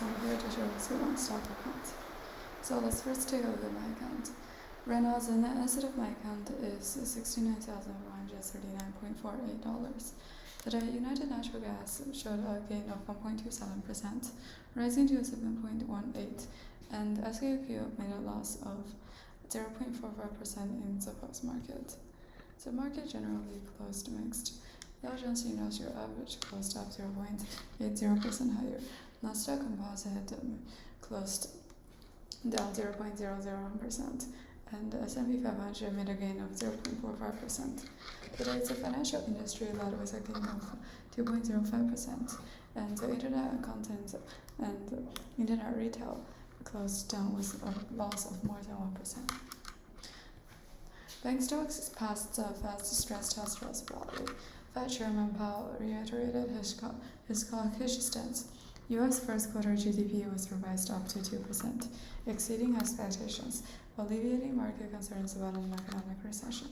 here to show us your own stock account. So let's first take a look at my account. Right now, the net asset of my account is $69,439.48. Today, United Natural Gas showed a gain of 1.27%, rising to 7.18, and SKQ made a loss of 0.45% in the post-market. The market generally closed mixed. Dow Jones Industrial Average closed up 0.80% higher. Nasdaq Composite closed down 0.001%, and S&P 500 made a gain of 0.45%. Today, the financial industry led with a gain of 2.05%, and the internet content and internet retail closed down with a loss of more than 1%. Bank stocks passed the Fed's stress test less broadly. Fed Chairman Powell reiterated his hawkish stance. U.S. first quarter GDP was revised up to 2%, exceeding expectations, alleviating market concerns about an economic recession.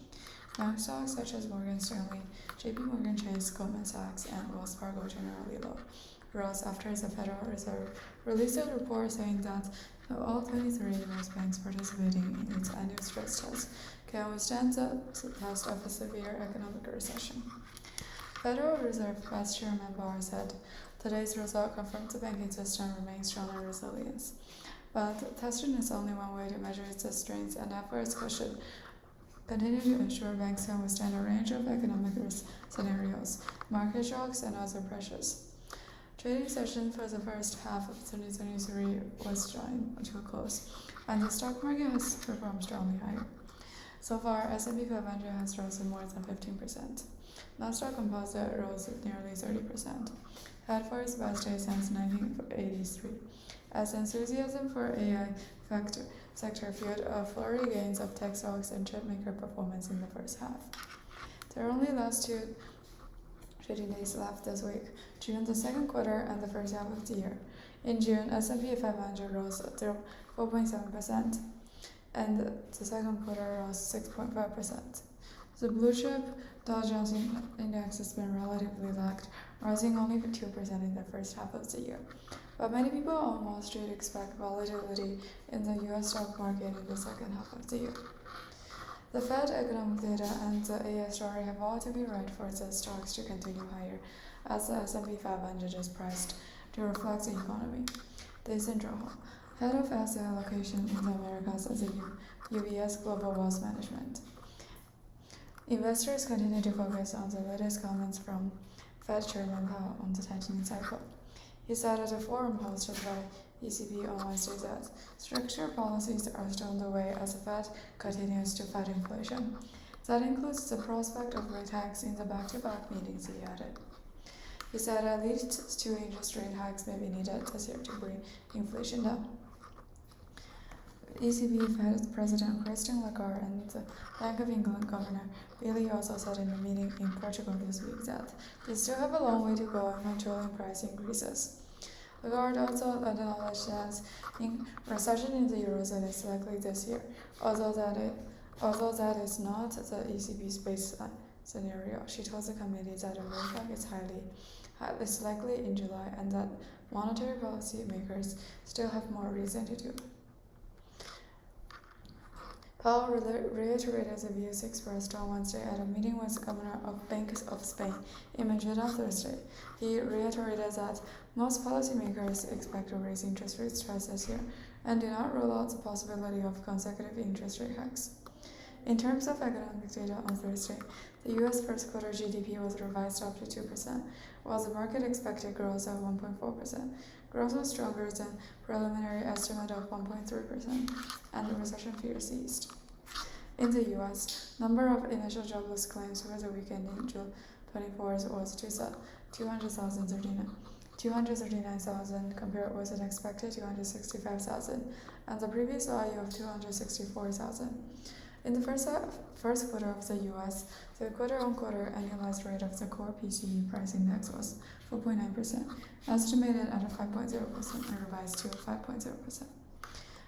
Bank stocks such as Morgan Stanley, J.P. Morgan Chase, Goldman Sachs, and Wells Fargo generally rose after the Federal Reserve released a report saying that all 23 U.S. banks participating in its annual stress test can withstand the test of a severe economic recession. Federal Reserve Vice Chairman Barr said, "Today's result confirms the banking system remains strong and resilient. But testing is only one way to measure its strength, and efforts should continue to ensure banks can withstand a range of economic scenarios, market shocks, and other pressures." Trading session for the first half of 2023 was drawing to a close, and the stock market has performed strongly higher. So far, S&P 500 has risen more than 15%. Nasdaq Composite rose nearly 30%, had for its best day since 1983, as enthusiasm for AI sector fueled a flurry gains of tech stocks and chipmaker performance in the first half. There are only last two trading days left this week, June the second quarter and the first half of the year. In June, S&P 500 rose 4.7%, and the second quarter rose 6.5%. The blue chip Dow Jones Index has been relatively lagged, rising only 2% in the first half of the year. But many people on Wall Street expect volatility in the U.S. stock market in the second half of the year. The Fed economic data and the AI story have all to be right for the stocks to continue higher, as the S&P 500 is priced to reflect the economy. Jason Zhou, head of asset allocation in the Americas at the UBS Global Wealth Management. Investors continue to focus on the latest comments from Fed Chairman Powell on the tightening cycle. He said at a forum hosted by ECB on Wednesday that stricter policies are still on the way as the Fed continues to fight inflation. That includes the prospect of rate hikes in the back-to-back meetings, he added. He said at least 2 interest rate hikes may be needed this year to bring inflation down. ECB Fed President Christine Lagarde and the Bank of England Governor Billy also said in a meeting in Portugal this week that they still have a long way to go in controlling price increases. Lagarde also acknowledged that recession in the Eurozone is likely this year, although that is not the ECB's baseline scenario. She told the committee that a rate hike is highly likely in July and that monetary policy makers still have more reason to do. Powell reiterated the views expressed on Wednesday at a meeting with the Governor of Bank of Spain in Madrid on Thursday. He reiterated that most policymakers expect to raise interest rates twice this year and do not rule out the possibility of consecutive interest rate hikes. In terms of economic data on Thursday, the U.S. first quarter GDP was revised up to 2%, while the market expected growth of 1.4%. Growth was stronger than preliminary estimate of 1.3%, and the recession fears eased. In the U.S., number of initial jobless claims for the weekend in June 24th was 239,000 compared with an expected 265,000, and the previous value of 264,000. In the first quarter of the U.S., the quarter-on-quarter annualized rate of the core PCE price index was 4.9%, estimated at 5.0% and revised to 5.0%.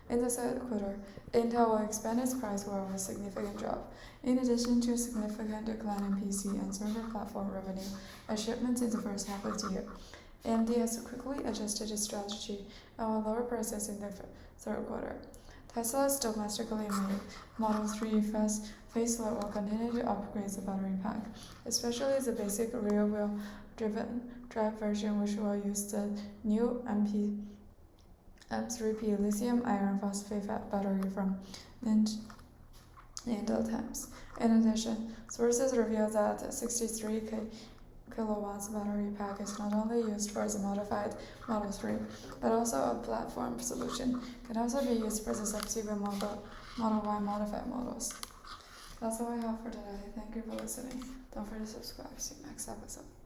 In the third quarter, Intel will expand its price war with a significant drop, in addition to a significant decline in PC and server platform revenue and shipments in the first half of the year. AMD has quickly adjusted its strategy and will lower prices in the third quarter. Tesla's domestically made Model 3 facelift will continue to upgrade the battery pack, especially the basic rear-wheel drive version, which will use the new M3P lithium iron phosphate battery from Intel Times. In addition, sources reveal that the 63 kilowatts battery pack is not only used for the modified Model 3, but also a platform solution can also be used for the subsequent Model Y modified models. That's all I have for today. Thank you for listening. Don't forget to subscribe. See you next episode.